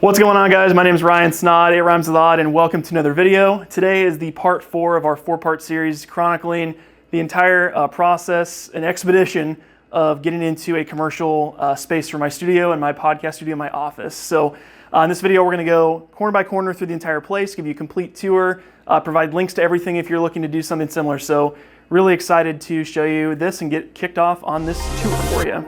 What's going on, guys? My name is Ryan Snaadt, It Rhymes a Lot, and welcome to another video. Today is the part 4 of our 4-part series chronicling the entire process and expedition of getting into a commercial space for my studio and my podcast studio, my office. So in this video, we're going to go corner by corner through the entire place, give you a complete tour, provide links to everything if you're looking to do something similar. So really excited to show you this and get kicked off on this tour for you.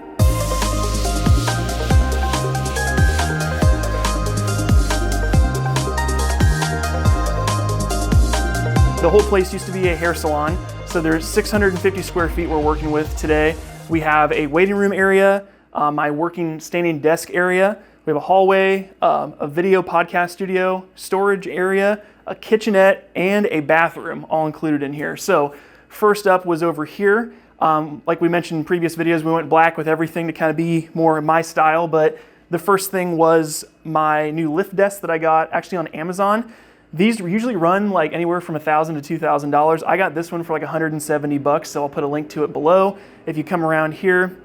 The whole place used to be a hair salon, so there's 650 square feet we're working with today. We have a waiting room area, my working standing desk area. We have a hallway, a video podcast studio, storage area, a kitchenette, and a bathroom all included in here. So first up was over here. Like we mentioned in previous videos, we went black with everything to kind of be more my style, but the first thing was my new lift desk that I got actually on Amazon. These usually run like anywhere from $1,000 to $2,000. I got this one for like 170 bucks, so I'll put a link to it below. If you come around here,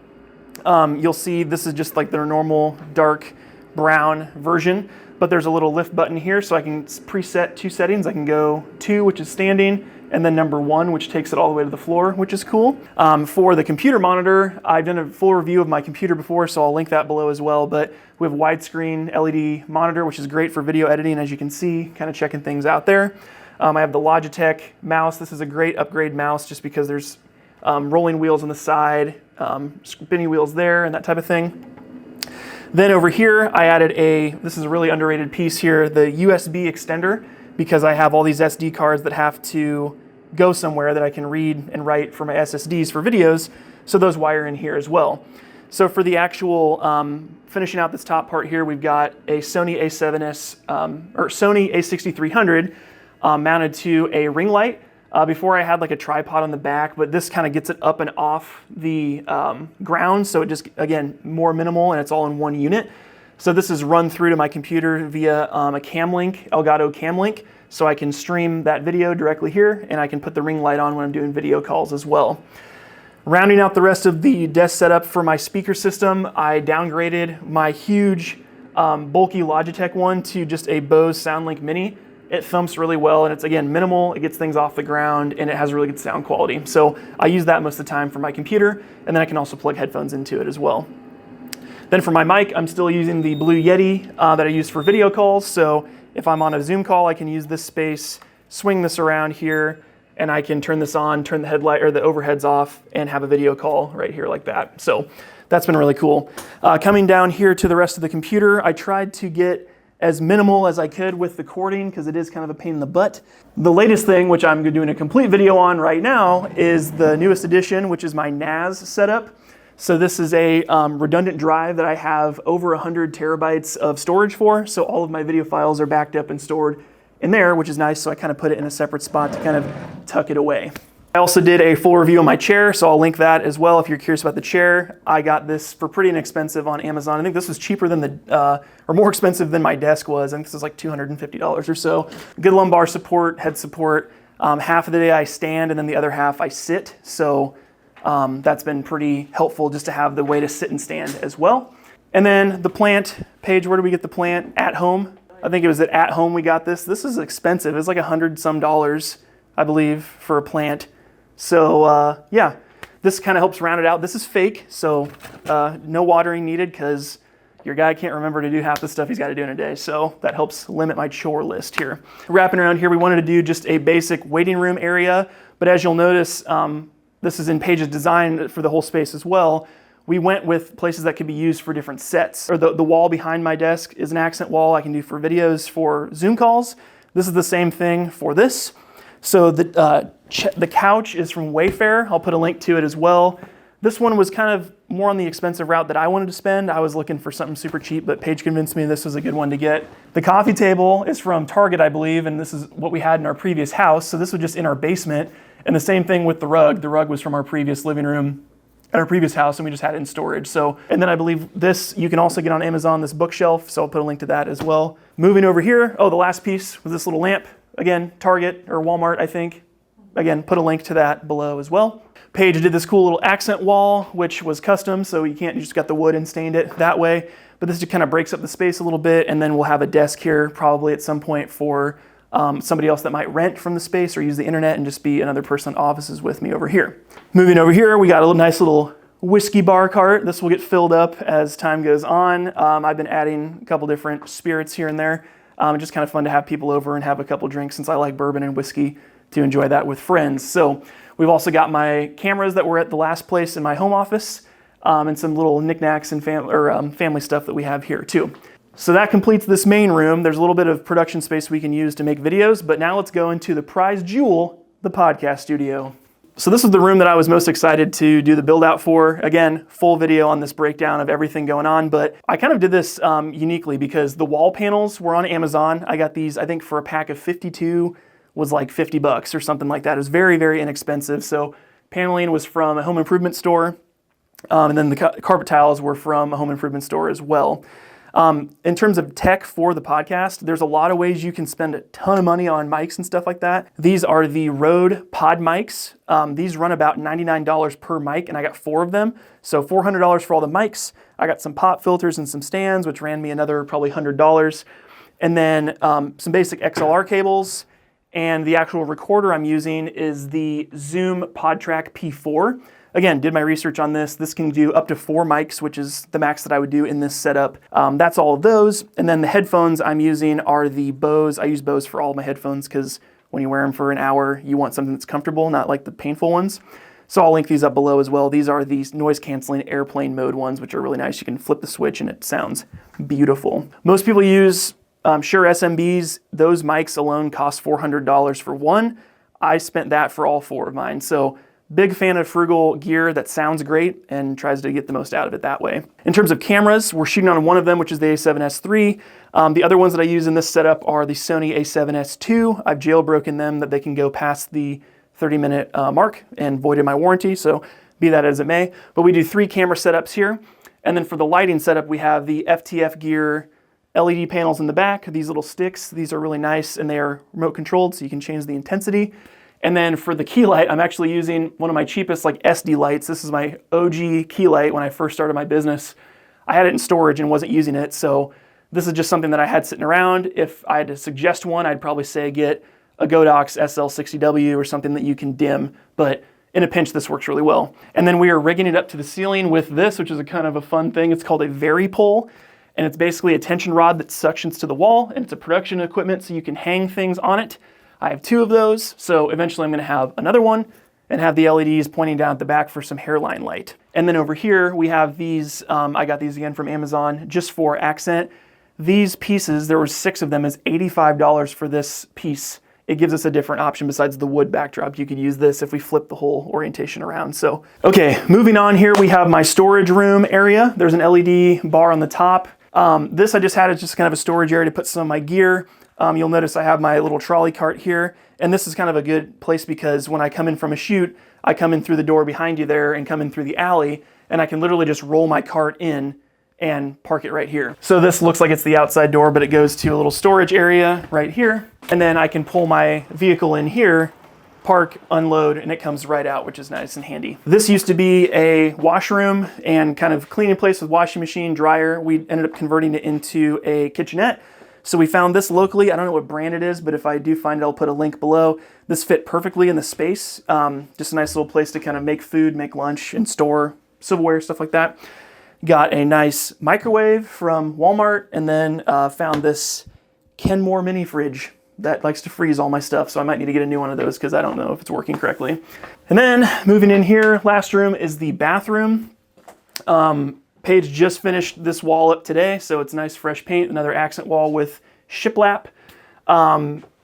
you'll see this is just like their normal dark brown version, but there's a little lift button here, so I can preset 2 settings. I can go 2, which is standing, and then number 1, which takes it all the way to the floor, which is cool. For the computer monitor, I've done a full review of my computer before, so I'll link that below as well, but we have a widescreen LED monitor, which is great for video editing, as you can see, kind of checking things out there. I have the Logitech mouse. This is a great upgrade mouse just because there's rolling wheels on the side, spinny wheels there, and that type of thing. Then over here, I added this is a really underrated piece here, the USB extender, because I have all these SD cards that have to go somewhere that I can read and write for my SSDs for videos, so those wire in here as well. So for the actual finishing out this top part here, we've got a Sony A7S or Sony A6300 mounted to a ring light. Before I had like a tripod on the back, but this kind of gets it up and off the ground, so it just, again, more minimal, and it's all in one unit. So this is run through to my computer via a cam link, Elgato cam link, so I can stream that video directly here, and I can put the ring light on when I'm doing video calls as well. Rounding out the rest of the desk setup for my speaker system, I downgraded my huge bulky Logitech one to just a Bose SoundLink Mini. It thumps really well, and it's, again, minimal, it gets things off the ground, and it has really good sound quality. So I use that most of the time for my computer, and then I can also plug headphones into it as well. Then for my mic, I'm still using the Blue Yeti that I use for video calls. So if I'm on a Zoom call, I can use this space, swing this around here, and I can turn this on, turn the headlight or the overheads off, and have a video call right here like that. So that's been really cool. Coming down here to the rest of the computer, I tried to get as minimal as I could with the cording because it is kind of a pain in the butt. The latest thing, which I'm doing a complete video on right now, is the newest addition, which is my NAS setup. So this is a redundant drive that I have over 100 terabytes of storage for. So all of my video files are backed up and stored in there, which is nice. So I kind of put it in a separate spot to kind of tuck it away. I also did a full review of my chair, so I'll link that as well if you're curious about the chair. I got this for pretty inexpensive on Amazon. I think this was cheaper than or more expensive than my desk was. I think this is like $250 or so. Good lumbar support, head support. Half of the day I stand and then the other half I sit. So that's been pretty helpful just to have the way to sit and stand as well. And then the plant page, where do we get the plant? At Home. I think it was at Home we got this. This is expensive. It's like $100 some, I believe, for a plant. So yeah, this kind of helps round it out. This is fake, so no watering needed because your guy can't remember to do half the stuff he's got to do in a day. So that helps limit my chore list here. Wrapping around here, we wanted to do just a basic waiting room area, but as you'll notice, this is in Paige's design for the whole space as well. We went with places that could be used for different sets. Or the wall behind my desk is an accent wall I can do for videos for Zoom calls. This is the same thing for this. So the couch is from Wayfair. I'll put a link to it as well. This one was kind of more on the expensive route that I wanted to spend. I was looking for something super cheap, but Paige convinced me this was a good one to get. The coffee table is from Target, I believe, and this is what we had in our previous house. So this was just in our basement. And the same thing with the rug. The rug was from our previous living room at our previous house, and we just had it in storage. So, and then I believe this, you can also get on Amazon, this bookshelf, so I'll put a link to that as well. Moving over here, the last piece was this little lamp. Again, Target or Walmart, I think. again, put a link to that below as well. Paige did this cool little accent wall, which was custom, so you just got the wood and stained it that way. But this just kind of breaks up the space a little bit, and then we'll have a desk here probably at some point for somebody else that might rent from the space or use the internet and just be another person in offices with me over here. Moving over here, we got a nice little whiskey bar cart. This will get filled up as time goes on. I've been adding a couple different spirits here and there. It's just kind of fun to have people over and have a couple drinks since I like bourbon and whiskey to enjoy that with friends. So we've also got my cameras that were at the last place in my home office and some little knickknacks and family stuff that we have here too. So that completes this main room. There's a little bit of production space we can use to make videos, but now let's go into the prize jewel, the podcast studio. So this is the room that I was most excited to do the build out for. Again, full video on this breakdown of everything going on, but I kind of did this uniquely because the wall panels were on Amazon. I got these, I think for a pack of 52 was like $50 or something like that. It was very, very inexpensive. So paneling was from a home improvement store, and then the carpet tiles were from a home improvement store as well. In terms of tech for the podcast, there's a lot of ways you can spend a ton of money on mics and stuff like that. These are the Rode Pod mics. These run about $99 per mic, and I got 4 of them. So $400 for all the mics. I got some pop filters and some stands, which ran me another probably $100. And then some basic XLR cables. And the actual recorder I'm using is the Zoom PodTrack P4. Again, did my research on this. This can do up to 4 mics, which is the max that I would do in this setup. That's all of those. And then the headphones I'm using are the Bose. I use Bose for all my headphones because when you wear them for an hour, you want something that's comfortable, not like the painful ones. So I'll link these up below as well. These are these noise canceling airplane mode ones, which are really nice. You can flip the switch and it sounds beautiful. Most people use Shure SMBs. Those mics alone cost $400 for one. I spent that for all 4 of mine. So big fan of frugal gear that sounds great and tries to get the most out of it that way. In terms of cameras, we're shooting on one of them, which is the A7S III. The other ones that I use in this setup are the Sony A7S II. I've jailbroken them that they can go past the 30-minute mark and voided my warranty, so be that as it may. But we do 3 camera setups here. And then for the lighting setup, we have the FTF Gear LED panels in the back, these little sticks. These are really nice and they are remote controlled, so you can change the intensity. And then for the key light, I'm actually using one of my cheapest like SD lights. This is my OG key light when I first started my business. I had it in storage and wasn't using it, so this is just something that I had sitting around. If I had to suggest one, I'd probably say get a Godox SL60W or something that you can dim, but in a pinch, this works really well. And then we are rigging it up to the ceiling with this, which is a kind of a fun thing. It's called a Vari-Pole, and it's basically a tension rod that suctions to the wall, and it's a production equipment so you can hang things on it. I have 2 of those, so eventually I'm going to have another one and have the LEDs pointing down at the back for some hairline light. And then over here we have these, I got these again from Amazon just for accent. These pieces, there were 6 of them, is $85 for this piece. It gives us a different option besides the wood backdrop. You could use this if we flip the whole orientation around. So, okay, moving on here, we have my storage room area. There's an LED bar on the top. This I just had as just kind of a storage area to put some of my gear. You'll notice I have my little trolley cart here, and this is kind of a good place because when I come in from a shoot, I come in through the door behind you there and come in through the alley, and I can literally just roll my cart in and park it right here. So this looks like it's the outside door, but it goes to a little storage area right here, and then I can pull my vehicle in here, park, unload, and it comes right out, which is nice and handy. This used to be a washroom and kind of cleaning place with washing machine, dryer. We ended up converting it into a kitchenette. So we found this locally. I don't know what brand it is, but if I do find it, I'll put a link below. This fit perfectly in the space. Just a nice little place to kind of make food, make lunch, and store silverware, stuff like that. Got a nice microwave from Walmart, and then found this Kenmore mini fridge that likes to freeze all my stuff, so I might need to get a new one of those because I don't know if it's working correctly. And then moving in here, last room is the bathroom. Paige just finished this wall up today, so it's nice fresh paint, another accent wall with shiplap.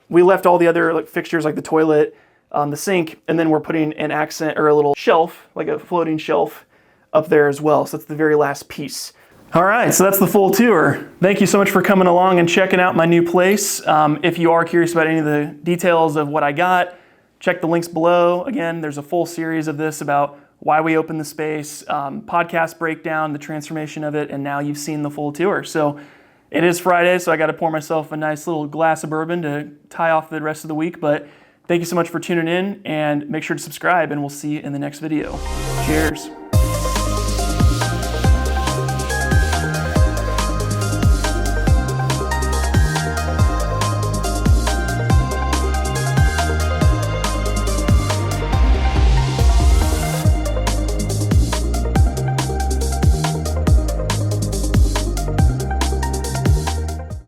We left all the other fixtures like the toilet, the sink, and then we're putting an accent or a little shelf, like a floating shelf up there as well. So that's the very last piece. All right, so that's the full tour. Thank you so much for coming along and checking out my new place. If you are curious about any of the details of what I got, check the links below. Again, there's a full series of this about why we opened the space, podcast breakdown, the transformation of it, and now you've seen the full tour. So it is Friday, so I got to pour myself a nice little glass of bourbon to tie off the rest of the week, but Thank you so much for tuning in, and make sure to subscribe, and we'll see you in the next video. Cheers.